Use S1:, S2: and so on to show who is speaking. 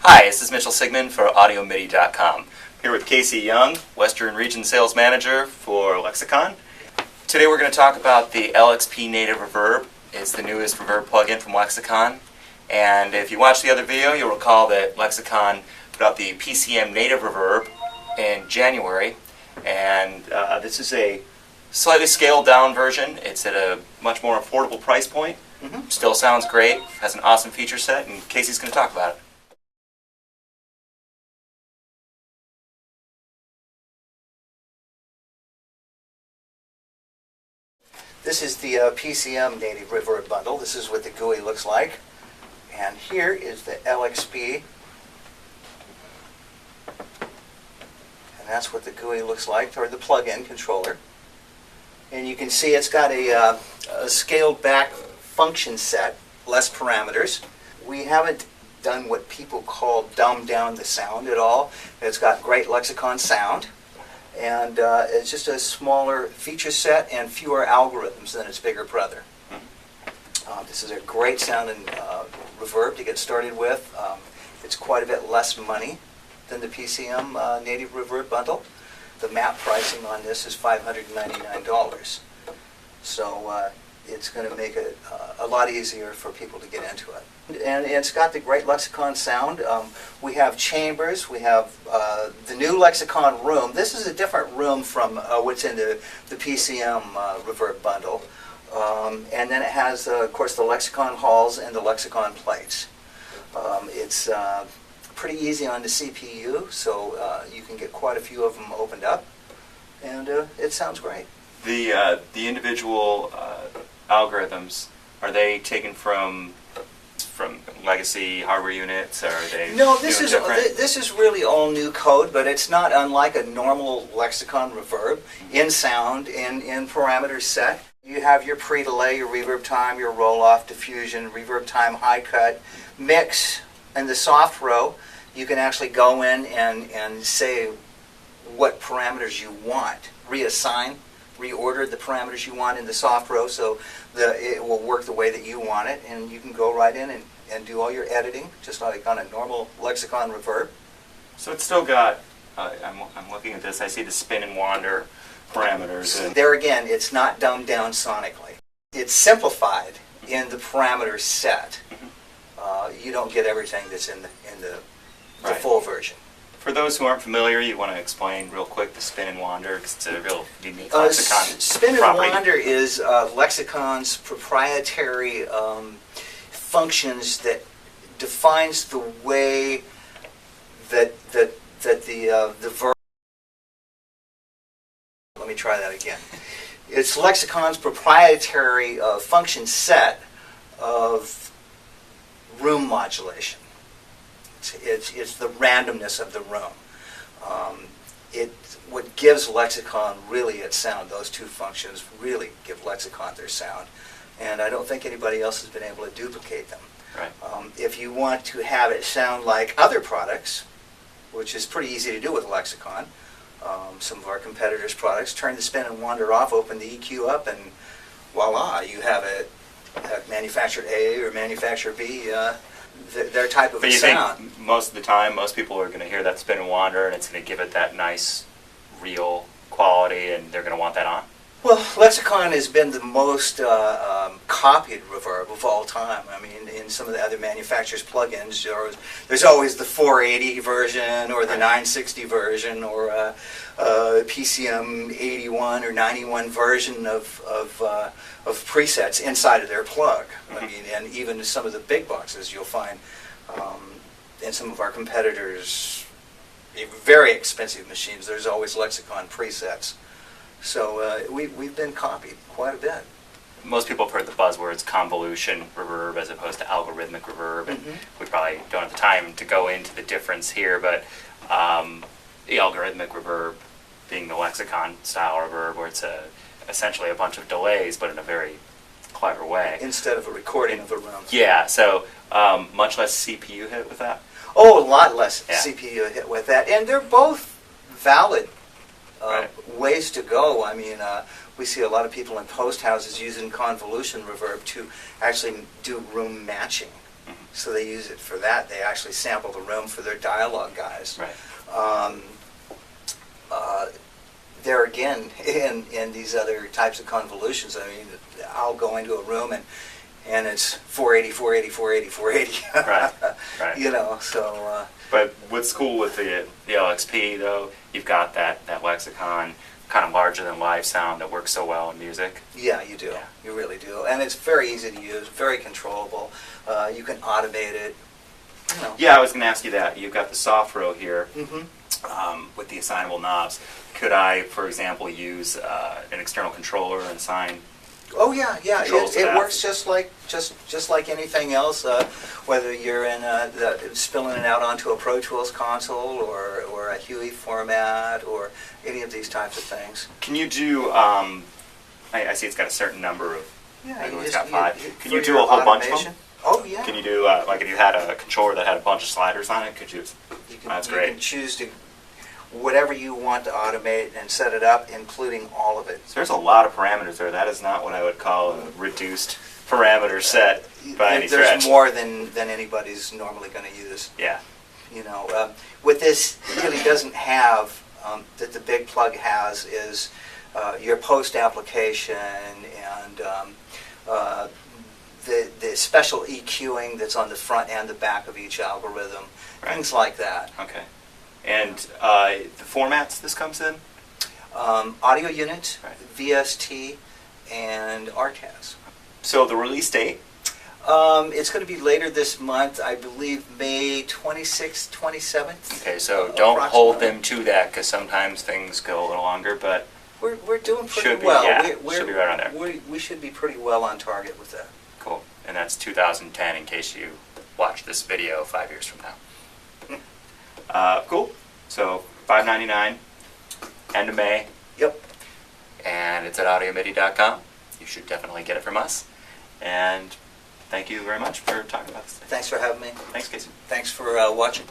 S1: Hi, this is Mitchell Sigman for AudioMidi.com. Here with Casey Young, Western Region Sales Manager for Lexicon. Today we're going to talk about the LXP Native Reverb. It's the newest reverb plugin from Lexicon. And if you watched the other video, you'll recall that Lexicon put out the PCM Native Reverb in January. And this is a slightly scaled down version. It's at a much more affordable price point. Still sounds great, has an awesome feature set, and Casey's going to talk about it.
S2: This is the PCM Native Reverb bundle. This is what the GUI looks like. And here is the LXP. And that's what the GUI looks like, or the plug-in controller. And you can see it's got a scaled back function set, less parameters. We haven't done what people call dumb down the sound at all. It's got great Lexicon sound. And it's just a smaller feature set and fewer algorithms than its bigger brother. This is a great sounding reverb to get started with. It's quite a bit less money than the PCM Native Reverb bundle. The map pricing on this is $599. So it's going to make it a lot easier for people to get into it. And it's got the great Lexicon sound. We have chambers. We have the new Lexicon room. This is a different room from what's in the PCM Reverb bundle. And then it has, of course, the Lexicon halls and the Lexicon plates. It's pretty easy on the CPU, so you can get quite a few of them opened up. And it sounds great.
S1: The individual algorithms, are they taken from legacy hardware units, or are they
S2: No, this is really all new code, but it's not unlike a normal Lexicon reverb in sound, in parameters set. You have your pre-delay, your reverb time, your roll-off, diffusion, reverb time, high cut, mix, and the soft row. You can actually go in and say what parameters you want, reassign, reorder the parameters you want in the soft row so it will work the way that you want it, and you can go right in and do all your editing just like on a normal Lexicon reverb.
S1: So it's still got, I'm looking at this, I see the spin and wander parameters. And
S2: there again, it's not dumbed down sonically. It's simplified in the parameter set. You don't get everything that's in the
S1: Right.
S2: full version.
S1: For those who aren't familiar, you want to explain real quick the spin and wander, because it's a real unique Lexicon
S2: Spin and
S1: property.
S2: wander is Lexicon's proprietary functions that defines the way that the verb. Let me try that again. It's Lexicon's proprietary function set of room modulation. It's the randomness of the room. What gives Lexicon really its sound, those two functions really give Lexicon their sound. And I don't think anybody else has been able to duplicate them.
S1: Right.
S2: If you want to have it sound like other products, which is pretty easy to do with Lexicon, some of our competitors' products, turn the spin and wander off, open the EQ up, and voila, you have a manufacturer A or manufacturer B, their type of
S1: But you
S2: sound.
S1: think most of the time, most people are going to hear that spin and wander, and it's going to give it that nice, real quality, and they're going to want that on?
S2: Well, Lexicon has been the most copied reverb of all time. I mean, in some of the other manufacturers' plugins, there's always the 480 version or the 960 version or a PCM 81 or 91 version of presets inside of their plug. I mean, and even some of the big boxes you'll find in some of our competitors' very expensive machines, there's always Lexicon presets. So we've been copied quite a bit.
S1: Most people have heard the buzzwords convolution reverb as opposed to algorithmic reverb, and we probably don't have the time to go into the difference here, but the algorithmic reverb being the Lexicon style reverb, where it's essentially a bunch of delays, but in a very clever way.
S2: Instead of a recording of a room.
S1: Yeah, so much less CPU hit with that?
S2: Oh, a lot less
S1: Yeah.
S2: CPU hit with that. And they're both valid
S1: Right.
S2: ways to go. I mean, we see a lot of people in post houses using convolution reverb to actually do room matching. So they use it for that. They actually sample the room for their dialogue guys.
S1: Right.
S2: There again, in these other types of convolutions, I mean, I'll go into a room and it's 480, 480, 480, 480.
S1: Right. Right.
S2: You know, so.
S1: But what's cool with the LXP though, you've got that Lexicon kind of larger than life sound that works so well in music.
S2: Yeah, you do.
S1: Yeah.
S2: You really do. And it's very easy to use, very controllable. You can automate it. You know.
S1: Yeah, I was going to ask you that. You've got the soft row here
S2: Mm-hmm.
S1: with the assignable knobs. Could I, for example, use an external controller and assign?
S2: Oh yeah, yeah.
S1: Controls to
S2: It
S1: that.
S2: works just like anything else. Whether you're in spilling it out onto a Pro Tools console or a Huey format or any of these types of things.
S1: Can you do? I see it's got a certain number of.
S2: Yeah,
S1: I know
S2: you
S1: it's
S2: just-
S1: got 5.
S2: you-
S1: Can
S2: for
S1: you do
S2: your
S1: a whole bunch of
S2: automation.
S1: them?
S2: Oh yeah.
S1: Can you do like if you had a controller that had a bunch of sliders on it? Could you? That's
S2: You
S1: great.
S2: can choose to whatever you want to automate and set it up, including all of it.
S1: So there's a lot of parameters there. That is not what I would call a reduced parameter set by any
S2: There's
S1: stretch.
S2: more than anybody's normally going to use.
S1: Yeah.
S2: You know, what this really doesn't have that the big plug has is your post application and the special EQing that's on the front and the back of each algorithm,
S1: Right.
S2: things like that.
S1: Okay. And the formats this comes in?
S2: Audio unit,
S1: Right.
S2: VST, and RTAS.
S1: So the release date?
S2: It's going to be later this month, I believe May 26th, 27th.
S1: Okay, so don't hold
S2: approximately.
S1: them to that because sometimes things go a little longer, but
S2: We're doing pretty
S1: Should be,
S2: well.
S1: yeah,
S2: We're-
S1: should be right on there.
S2: We should be pretty well on target with that.
S1: cool. And that's 2010 in case you watch this video 5 years from now. Cool. So $5.99, end of May,
S2: Yep.
S1: and it's at audiomidi.com. You should definitely get it from us. And thank you very much for talking about this.
S2: Thanks for having me.
S1: Thanks, Casey.
S2: Thanks for watching.